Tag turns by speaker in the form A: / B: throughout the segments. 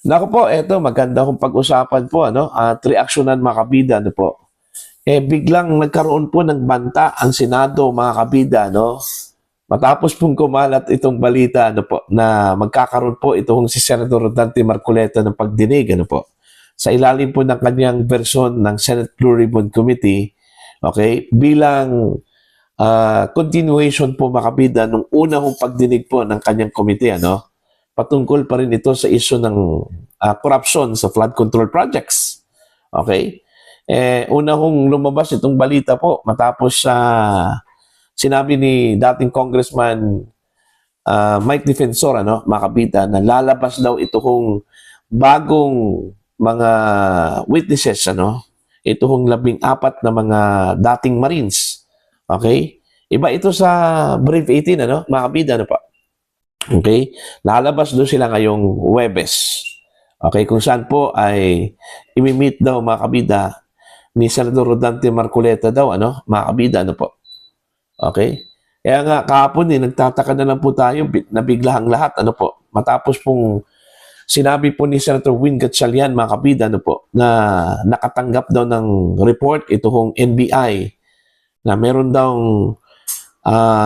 A: Naku po, eto maganda kong pag-usapan po ano, at reaksyonan mga kabida ano po. Biglang nagkaroon po ng banta ang Senado mga kabida no. Matapos pong kumalat itong balita ano po na magkakaroon po itong si Senator Dante Marcoleta ng pagdinig ano po. Sa ilalim po ng kanyang version ng Senate Blue Ribbon Committee, okay, bilang continuation po mga kabida nung una hong pagdinig po ng kanyang komite ano. Patungkol pa rin ito sa issue ng corruption sa flood control projects. Okay? Una hong lumabas itong balita po matapos sa sinabi ni dating Congressman Mike Defensor, ano, mga kabida, na lalabas daw ito hong bagong mga witnesses, ano, ito hong 14 na mga dating Marines. Okay? Iba ito sa Brief 18, ano, mga kabida, ano pa. Okay? Lalabas doon sila ngayong Huwebes. Okay? Kung saan po ay imi-meet daw mga kabida ni Senador Rodante Marcoleta daw, ano? Mga kabida, ano po? Okay? Kaya nga kahapon nagtataka na lang po tayo na biglang lahat, ano po? Matapos pong sinabi po ni Senator Win Gatchalian, mga kabida, ano po, na nakatanggap daw ng report ito hong NBI na meron daw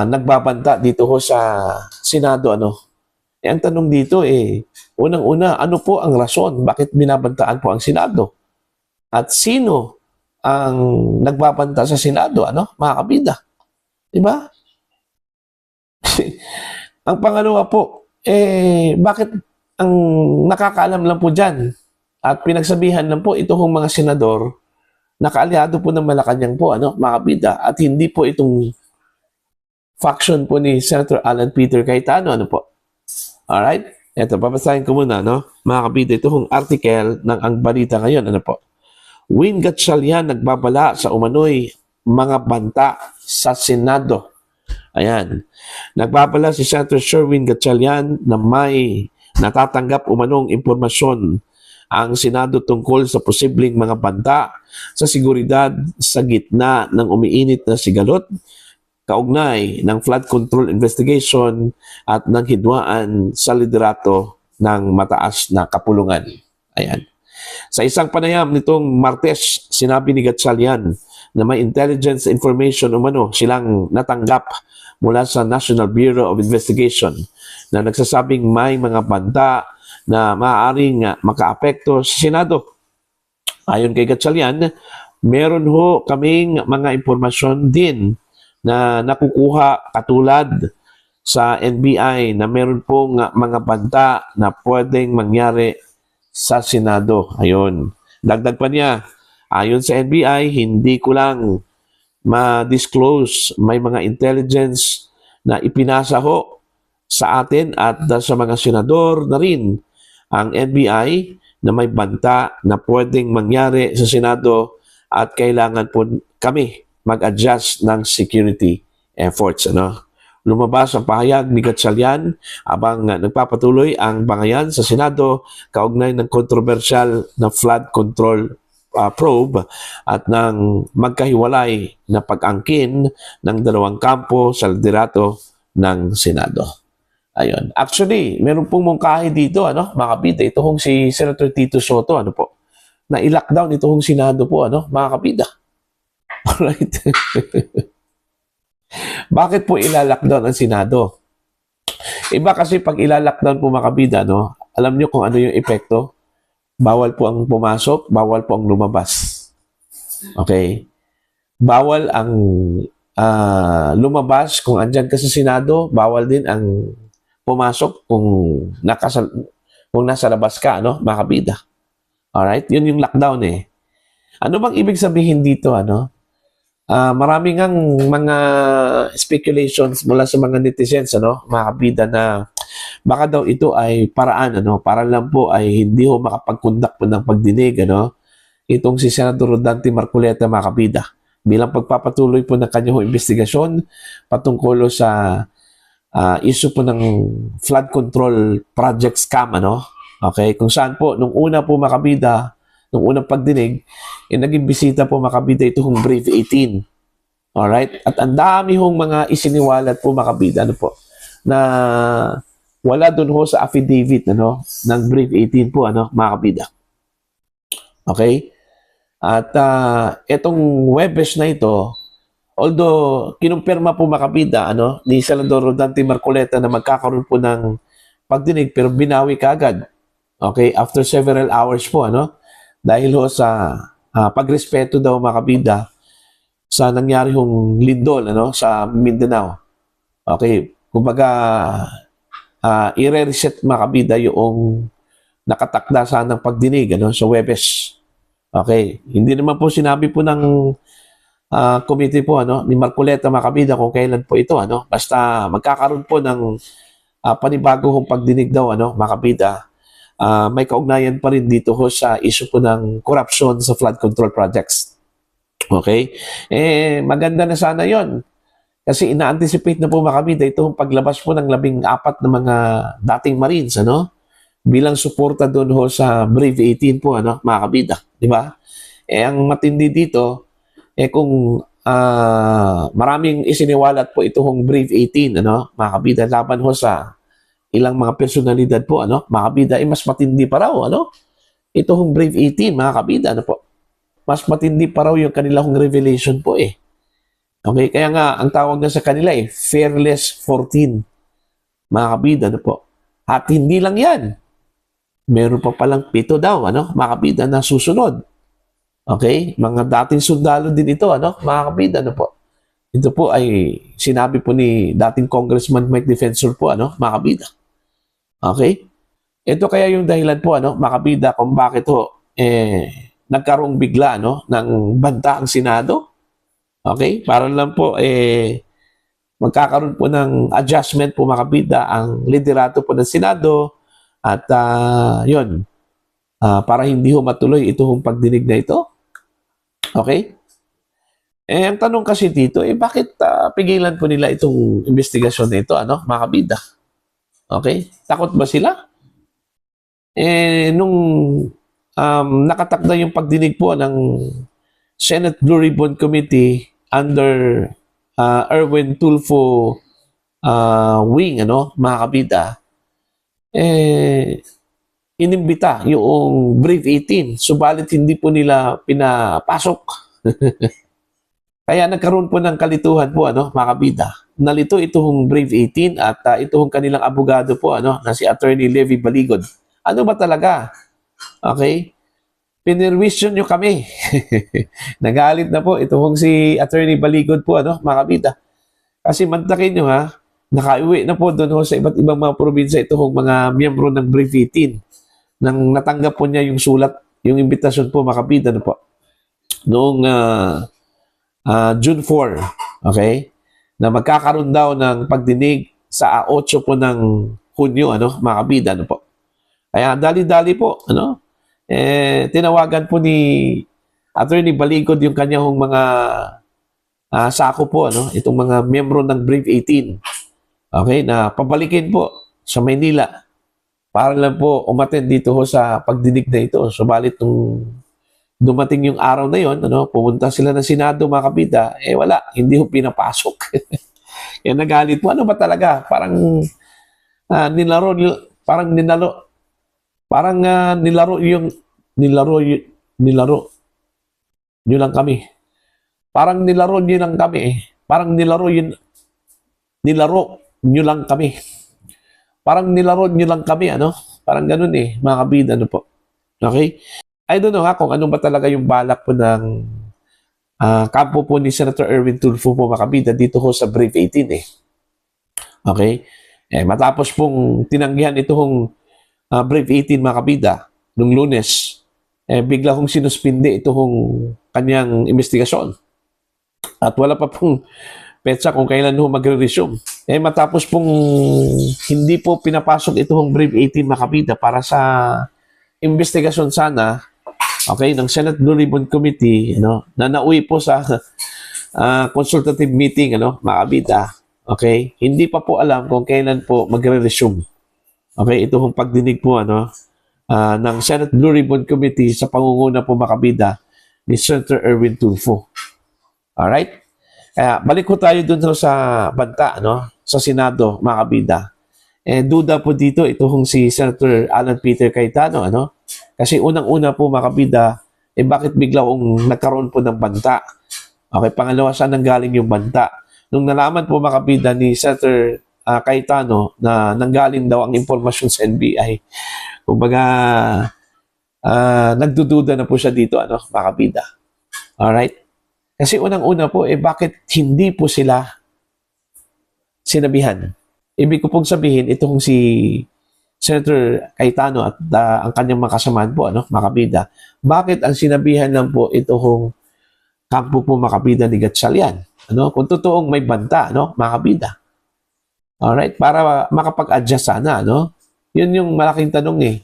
A: nagbabanta dito ho sa Senado, ano. Ang tanong dito unang-una, ano po ang rason bakit binabantaan po ang Senado? At sino ang nagbabanta sa Senado, ano, mga kabida? Diba? Ang pangalawa po, bakit ang nakakaalam lang po dyan at pinagsabihan lang po ito hong mga senador na kaalyado po ng Malacanang po, ano, mga kabida, at hindi po itong faction po ni Senator Alan Peter Cayetano, ano po. Alright? Ito, papasahin ko muna, no? Mga kabida, ito hong article ng Ang Balita Ngayon, ano po. Win Gatchalian nagbabala sa umano'y mga banta sa Senado. Ayan. Nagbabala si Senator Sherwin Gatchalian na may natatanggap umanong impormasyon ang Senado tungkol sa posibleng mga banta sa seguridad sa gitna ng umiinit na sigalot kaugnay ng flood control investigation at ng hidwaan sa liderato ng mataas na kapulungan. Ayan. Sa isang panayam nitong Martes, sinabi ni Gatchalian na may intelligence information umano silang natanggap mula sa National Bureau of Investigation na nagsasabing may mga banta na maaaring makaapekto sa Senado. Ayon kay Gatchalian, meron ho kaming mga impormasyon din na nakukuha katulad sa NBI na meron pong mga banta na pwedeng mangyari sa Senado. Ayun. Dagdag pa niya, ayon sa NBI, hindi ko lang ma-disclose, may mga intelligence na ipinasa ho sa atin at sa mga senador na rin ang NBI na may banta na pwedeng mangyari sa Senado at kailangan po kami mag-adjust ng security efforts. Ano? Lumabas ang pahayag ni Gatchalian habang nagpapatuloy ang bangayan sa Senado kaugnay ng kontrobersyal na flood control probe at ng magkahiwalay na pag-angkin ng dalawang kampo sa liderato ng Senado. Ayun. Actually, meron pong mungkahi dito, ano, mga kabida. Ito hong si Senator Tito Soto, ano po, na i-lockdown ito hong Senado po, ano, mga kabida. Alright. Bakit po ila-lockdown ang Senado? Iba kasi pag ila-lockdown po mga kabida, no, alam nyo kung ano yung epekto? Bawal po ang pumasok, bawal po ang lumabas. Okay? Bawal ang lumabas kung andyan ka sa Senado, bawal din ang pumasok kung nasa labas ka, ano, mga kabida. Alright? Yun yung lockdown eh. Ano bang ibig sabihin dito, ano? Maraming ang mga speculations mula sa mga netizens, ano, mga kabida, na baka daw ito ay paraan, ano, para lang po ay hindi ho makapag-conduct po ng pagdinig, ano, itong si Senator Rodante Marcoleta, mga kabida, bilang pagpapatuloy po ng kanyang investigasyon patungkol sa issue po ng flood control project scam, ano, okay, kung saan po, nung una po mga kabida, nung unang pagdinig, naging bisita po makabida ito hong Brief 18. Alright? At ang dami hong mga isiniwalat po makabida, ano po, na wala dun ho sa affidavit ng Brief 18 po, mga kabida. Okay? At itong Webes na ito, although kinumpirma po mga kabida ni Senador Rodante Marcoleta na magkakaroon po ng pagdinig, pero binawi kaagad. Okay? After several hours po, dahil ho sa pagrespeto daw mga kabida sa nangyari hong lindol sa Mindanao. Okay? Kumbaga, i-reset mga kabida yung nakatakda sanang pagdinig sa Webes. Okay? Hindi naman po sinabi po ng committee po ni Marcoleta mga kabida kung kailan po ito. Basta magkakaroon po ng panibagong pagdinig daw mga kabida. May kaugnayan pa rin dito ho sa issue po ng corruption sa flood control projects. Okay? Maganda na sana yon. Kasi ina-anticipate na po mga kabida itong paglabas po ng 14 na mga dating Marines, bilang suporta doon ho sa Brave 18 po, mga kabida. Di ba? Ang matindi dito, kung maraming isiniwalat po itong Brave 18, mga kabida, laban ho sa ilang mga personalidad po, mga kabida, mas matindi pa raw, itong Brave 18, mga kabida, po. Mas matindi pa raw yung kanilang revelation po, Okay, kaya nga, ang tawag na sa kanila, Fearless 14, mga kabida, po. At hindi lang yan. Meron pa palang 7 daw, mga kabida, na susunod. Okay? Mga dating sundalo din ito, mga kabida, po. Ito po ay sinabi po ni dating Congressman Mike Defensor po, mga kabida. Okay? Ito kaya yung dahilan po, mga kabida, kung bakit nagkaroong bigla, ng banta ang Senado. Okay? Para lang po, magkakaroon po ng adjustment po, mga kabida, ang liderato po ng Senado. At yun, para hindi ho matuloy itong pagdinig na ito. Okay? Ang tanong kasi dito, bakit pigilan po nila itong investigasyon na ito, mga kabida? Okay? Takot ba sila? Nung nakatakda yung pagdinig po ng Senate Blue Ribbon Committee under Erwin Tulfo wing, mga kabida, inimbita yung Brave 18, subalit hindi po nila pinapasok. Kaya nagkaroon po ng kalituhan po, mga kabida. Nalito itong Brave 18 at itong kanilang abogado po, na si Attorney Levi Baligod. Ano ba talaga? Okay? Pinirwisyon nyo kami. Nagalit na po itong si Attorney Baligod po, mga kabida. Kasi mantakin nyo nakauwi na po doon sa iba't ibang mga probinsya itong mga miyembro ng Brave 18 nang natanggap po niya yung sulat, yung imbitasyon po, mga kabida, po. Noong June 4, okay? Na magkakaroon daw ng pagdinig sa 8 po ng Hunyo, mga kabida, po. Kaya dali-dali po, tinawagan po ni Attorney Baligod yung kanyang mga sako po, itong mga miyembro ng Brave 18. Okay, na pabalikin po sa Maynila para lang po umattend dito ho sa pagdinig na ito. Subalit nung dumating yung araw na yon, pumunta sila ng Senado, mga kabida, wala, hindi ho pinapasok. Kaya nagalit po, ano ba talaga? Parang nilaro nyo lang kami. Parang nilaro nyo lang kami. Parang nilaro nyo lang kami. Parang nilaro nyo lang kami, Parang ganun mga kabida, po. Okay? I don't know kung ano ba talaga yung balak po ng kampo po ni Senator Erwin Tulfo po, mga kabida, dito ho sa Brave 18, Okay? Matapos pong tinanggihan itong Brave 18, mga kabida, nung Lunes, bigla kong sinuspinde itong kanyang investigasyon. At wala pa pong petsa kung kailan ho magre-resume. Matapos pong hindi po pinapasok itong Brave 18, mga kabida, para sa investigasyon sana, okay, ng Senate Blue Ribbon Committee, na nauwi po sa consultative meeting, mga kabida, okay, hindi pa po alam kung kailan po magre-resume. Okay, ito pong pagdinig po, ng Senate Blue Ribbon Committee sa pangunguna po, mga kabida, ni Senator Erwin Tulfo. Alright? Balik ko tayo dun sa banta, sa Senado, mga kabida. duda po dito itong si Senator Alan Peter Cayetano, ano? Kasi unang-una po mga kabida, bakit biglang nagkaroon po ng banta? Okay, pangalawa, saan nanggaling yung banta? Nung nalaman po mga kabida ni Senator Cayetano na nanggaling daw ang impormasyon sa NBI, kumbaga, nagdududa na po siya dito, ano, mga kabida. Alright? Kasi unang-una po, bakit hindi po sila sinabihan? Ibig ko pong sabihin, itong si Senator Cayetano at ang kanyang mga kasamaan po, ano, mga kabida, bakit ang sinabihan lang po itong kampo po mga kabida ni Gatchalian? Ano? Kung totoong may banta, ano, mga kabida. Alright? Para makapag-adjust sana, ano? Yun yung malaking tanong eh.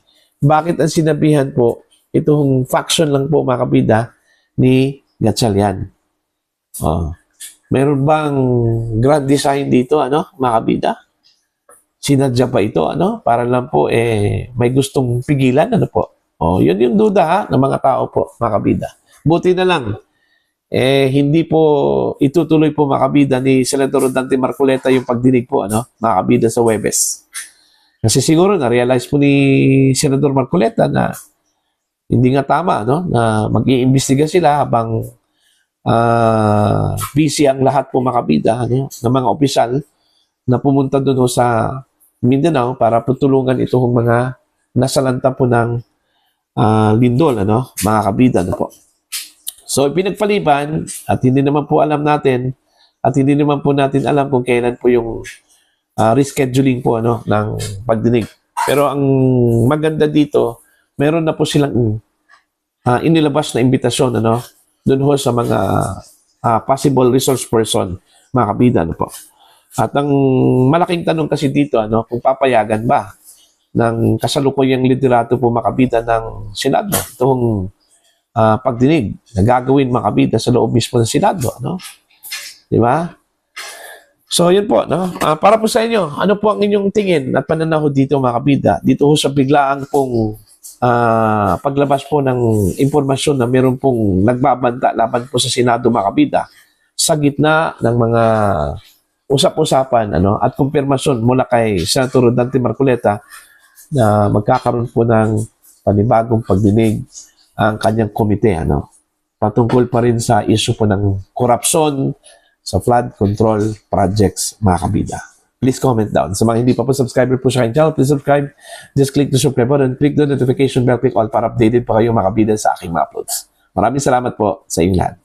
A: Bakit ang sinabihan po itong faction lang po mga kabida ni Gatchalian? Meron bang grand design dito, ano, mga kabida? Sinadya pa ito, ano? Para lang po, may gustong pigilan, ano po? Yun yung duda, ha, ng mga tao po, mga kabida. Buti na lang, hindi po itutuloy po, mga kabida, ni Senator Rodante Marcoleta yung pagdinig po, ano, mga kabida, sa Huwebes. Kasi siguro, na-realize po ni Senator Marcoleta na hindi nga tama, no? Na mag-iimbestiga sila habang busy ang lahat po, mga kabida, ano, ng mga opisyal na pumunta doon sa Mindanao para tutulungan itong mga nasalanta po ng lindol, ano, mga kabida, ano po. So, pinagpaliban at hindi naman po alam natin at hindi naman po natin alam kung kailan po yung rescheduling po, ano, ng pagdinig. Pero ang maganda dito, meron na po silang inilabas na imbitasyon, ano, doon ho sa mga possible resource person, mga kabida, ano po. At ang malaking tanong kasi dito, ano, kung papayagan ba ng kasalukuyang liderato po makabida ng Senado itong pagdinig na gagawin makabida sa loob mismo ng Senado, ano? Di ba? So, yun po, no? Para po sa inyo, ano po ang inyong tingin at pananaw dito makabida? Dito ho sa biglaang pong paglabas po ng impormasyon na meron pong nagbabanta laban po sa Senado makabida sa gitna ng mga usap-usapan, ano, at kumpirmasyon mula kay Senator Rodante Marcoleta na magkakaroon po ng panibagong pagdinig ang kanyang komite, ano, patungkol pa rin sa issue po ng korupsyon sa flood control projects, mga kabida. Please comment down. Sa mga hindi pa po subscriber po sa aking channel, please subscribe. Just click the subscribe button, click the notification bell, click all para updated pa kayo mga kabida sa aking mga uploads. Maraming salamat po sa inyong lahat.